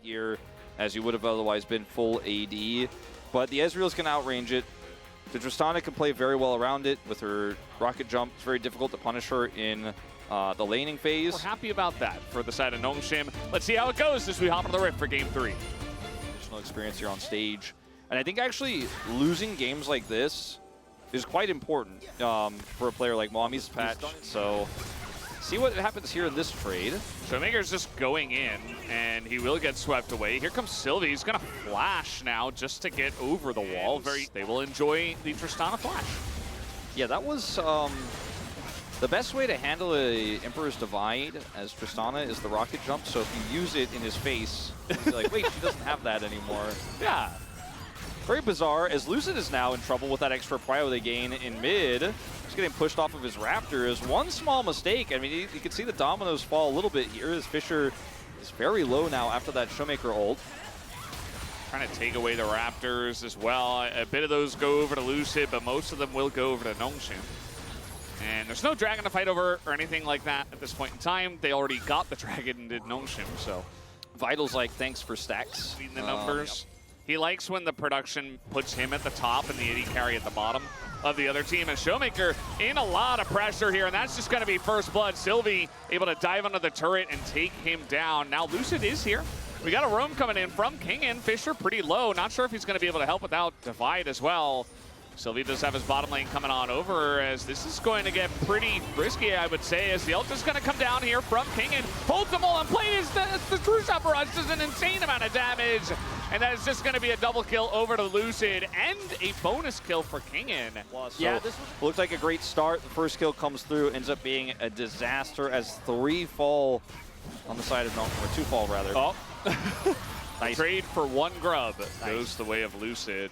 here, as you would have otherwise been full AD. But the Ezreal's going to outrange it. The Tristana can play very well around it with her rocket jump. It's very difficult to punish her in the laning phase. We're happy about that for the side of Nongshim. Let's see how it goes as we hop into the Rift for Game 3. Additional experience here on stage. And I think actually losing games like this is quite important for a player like Mommy's patch. So see what happens here in this trade. Showmaker's just going in, and he will get swept away. Here comes Sylvie. He's going to flash now just to get over the wall. They will enjoy the Tristana flash. Yeah, that was the best way to handle a Emperor's Divide as Tristana is the rocket jump. So if you use it in his face, you're like, wait, she doesn't have that anymore. Yeah. Very bizarre, as Lucid is now in trouble with that extra prio they gain in mid. He's getting pushed off of his Raptors. One small mistake. I mean, you can see the dominoes fall a little bit here as Fisher is very low now after that Showmaker ult. Trying to take away the Raptors as well. A bit of those go over to Lucid, but most of them will go over to Nongshim. And there's no dragon to fight over or anything like that at this point in time. They already got the dragon and did Nongshim, so. Vital's like, thanks for stacks. In the numbers. Yep. He likes when the production puts him at the top and the AD carry at the bottom of the other team. And Showmaker in a lot of pressure here, and that's just going to be first blood. Sylvie able to dive under the turret and take him down. Now Lucid is here. We got a roam coming in from Kingen. Fisher pretty low. Not sure if he's going to be able to help without Divide as well. Sylvie does have his bottom lane coming on over, as this is going to get pretty risky, I would say, as the ult is going to come down here from Kingen. Holds them all in play as the True Shot Barrage does an insane amount of damage. And that is just going to be a double kill over to Lucid and a bonus kill for Kingen. So yeah, this looks like a great start. The first kill comes through, ends up being a disaster as 3 fall on the side of Nongshim, or 2 fall rather. Oh. Nice. Trade for 1 grub goes the way of Lucid.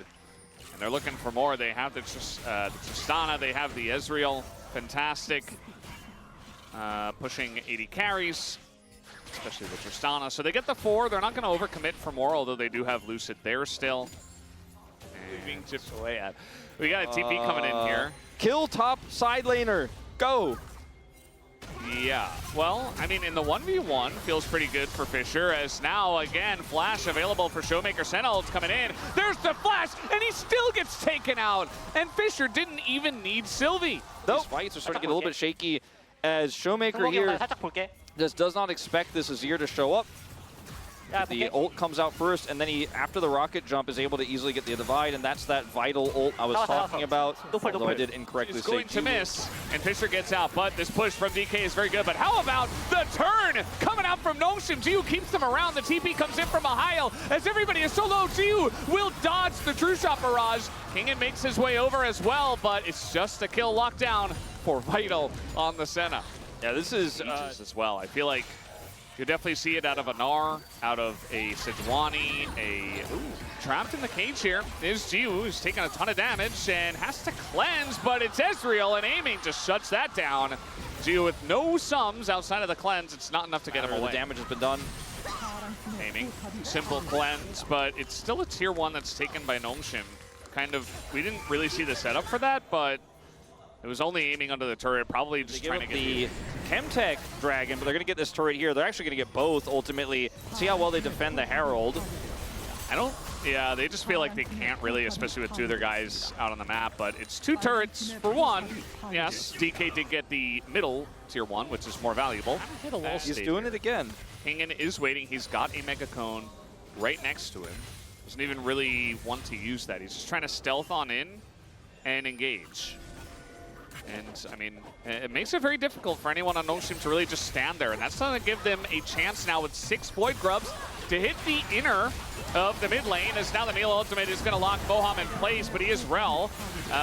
And they're looking for more. They have the Tristana, they have the Ezreal. Fantastic. Pushing 80 carries, especially the Tristana. So they get the 4. They're not going to overcommit for more, although they do have Lucid there still. And being chipped away at. We got a TP coming in here. Kill top side laner. Go. Yeah, well, I mean, in the 1v1, feels pretty good for Fisher, as now, again, flash available for Showmaker. Senna ult's coming in. There's the flash, and he still gets taken out. And Fisher didn't even need Sylvie. These fights are starting to get a little bit shaky as Showmaker here just does not expect this Azir to show up. The ult comes out first, and then he, after the rocket jump, is able to easily get the Divide, and that's that vital ult I was talking about, although I did incorrectly say going to miss, and Fisher gets out, but this push from DK is very good. But how about the turn coming out from Nongshim? Jiu keeps them around. The TP comes in from a Heil, as everybody is so low. Jiu will dodge the True Shot Barrage. Kingen makes his way over as well, but it's just a kill lockdown for Vital on the Senna. Yeah, this is as well. I feel like you definitely see it out of a Gnar, out of a Sejuani, trapped in the cage here is Jiu, who's taking a ton of damage and has to cleanse, but it's Ezreal, and aiming just shuts that down. Jiu with no sums outside of the cleanse. It's not enough to get him away. The damage has been done. Aiming, simple cleanse, but it's still a tier 1 that's taken by Nongshim. Kind of, we didn't really see the setup for that, but it was only aiming under the turret, probably just trying to get the Chemtech Dragon, but they're going to get this turret here. They're actually going to get both, ultimately. See how well they defend the Herald. Yeah, they just feel like they can't really, especially with 2 of their guys out on the map, but it's 2 turrets for 1. Yes, DK did get the middle tier 1, which is more valuable. He's doing it again. Kingen is waiting. He's got a Mega Cone right next to him. Doesn't even really want to use that. He's just trying to stealth on in and engage. And, I mean, it makes it very difficult for anyone on Nongshim to really just stand there. And that's going to give them a chance now with 6 Void Grubs to hit the inner of the mid lane, as now the Meal Ultimate is going to lock Boham in place, but he is Rel.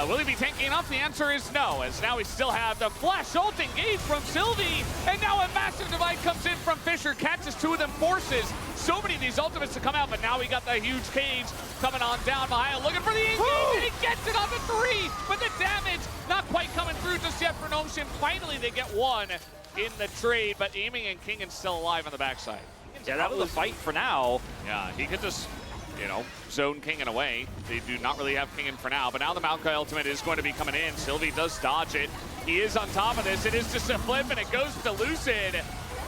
Will he be tanking enough? The answer is no, as now we still have the Flash ult engaged from Sylvie, and now a massive Divide comes in from Fisher, catches 2 of them, forces so many of these ultimates to come out, but now we got the huge cage coming on down. Mahia looking for the engage, and he gets it on the 3, but the damage not quite coming through just yet for Nongshim. Finally, they get 1 in the trade, but aiming and Kingen's still alive on the backside. Yeah, that was a fight for now. Yeah, he could just, zone Kingen away. They do not really have Kingen for now, but now the Maokai ultimate is going to be coming in. Sylvie does dodge it. He is on top of this. It is just a flip, and it goes to Lucid.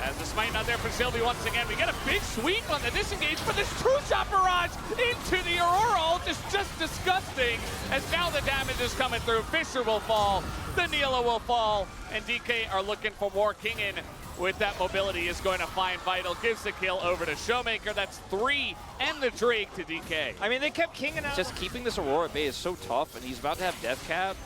As the smite not there for Sylvie once again. We get a big sweep on the disengage, but this true shot barrage into the Aurora ult is just disgusting. As now the damage is coming through. Fisher will fall, the Neela will fall, and DK are looking for more. Kingen with that mobility is going to find Vital, gives the kill over to Showmaker. That's 3 and the Drake to DK. I mean, they kept Kingen out. Just keeping this Aurora at bay is so tough, and he's about to have death cap.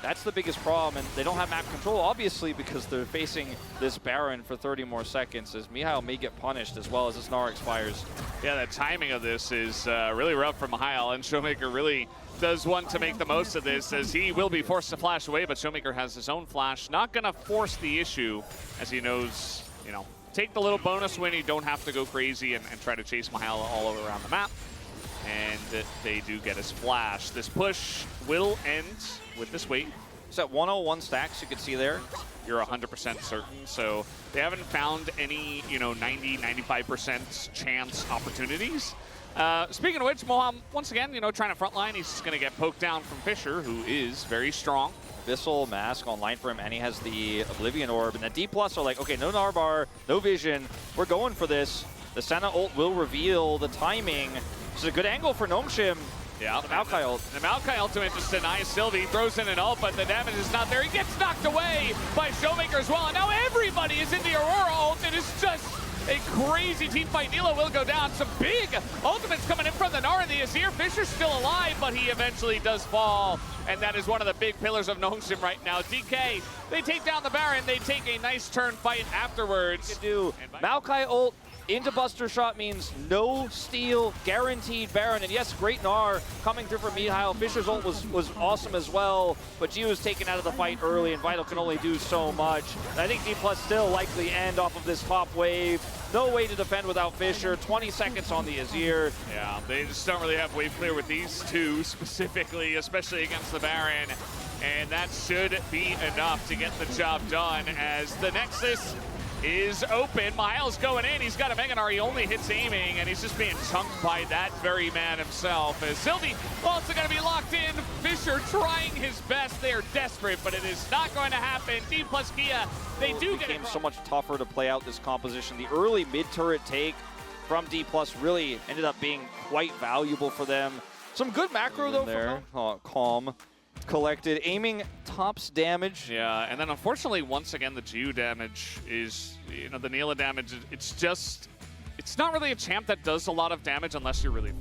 That's the biggest problem, and they don't have map control, obviously, because they're facing this Baron for 30 more seconds, as Mihail may get punished as well as this Gnar expires. Yeah, the timing of this is really rough for Mihail, and Showmaker really does want to make the most of this, as he will be forced to flash away, but Showmaker has his own flash. Not going to force the issue, as he knows, you know, take the little bonus win. You don't have to go crazy and try to chase Mihail all over around the map. And they do get his flash. This push will end with this wait. It's at 101 stacks, you can see there. You're 100% certain. So they haven't found any, you know, 90, 95% chance opportunities. Speaking of which, Moham, once again, you know, trying to frontline. He's just going to get poked down from Fisher, who is very strong. Abyssal Mask online for him, and he has the Oblivion Orb. And the D+ are like, okay, no Narbar, no vision. We're going for this. The Senna ult will reveal the timing. This is a good angle for Gnomeshim. Yeah, the Maokai ult. The Maokai ultimate just denies Sylvie, throws in an ult, but the damage is not there. He gets knocked away by Showmaker as well, and now everybody is in the Aurora ult. It is just a crazy team fight. Neela will go down. Some big ultimates coming in from the Gnar and the Azir. Fisher's still alive, but he eventually does fall, and that is one of the big pillars of Gnomeshim right now. DK, they take down the Baron. They take a nice turn fight afterwards. Do Maokai ult into Buster Shot means no steal, guaranteed Baron. And yes, great Gnar coming through for Mihail. Fisher's ult was awesome as well, but G was taken out of the fight early, and Vital can only do so much. And I think D+ still likely end off of this top wave. No way to defend without Fisher. 20 seconds on the Azir. Yeah, they just don't really have wave clear with these two specifically, especially against the Baron. And that should be enough to get the job done, as the Nexus is open. Miles going in. He's got a Mega Gnar. He only hits aiming, and he's just being chunked by that very man himself. As Sylvie also going to be locked in. Fisher trying his best. They are desperate, but it is not going to happen. D+ Kia, they do get it. Became so much tougher to play out this composition. The early mid-turret take from D+ really ended up being quite valuable for them. Some good macro, though, there. Oh, calm. Collected, aiming tops damage. Yeah, and then unfortunately, once again, the Geo damage is, you know, the Neela damage, it's not really a champ that does a lot of damage unless you're really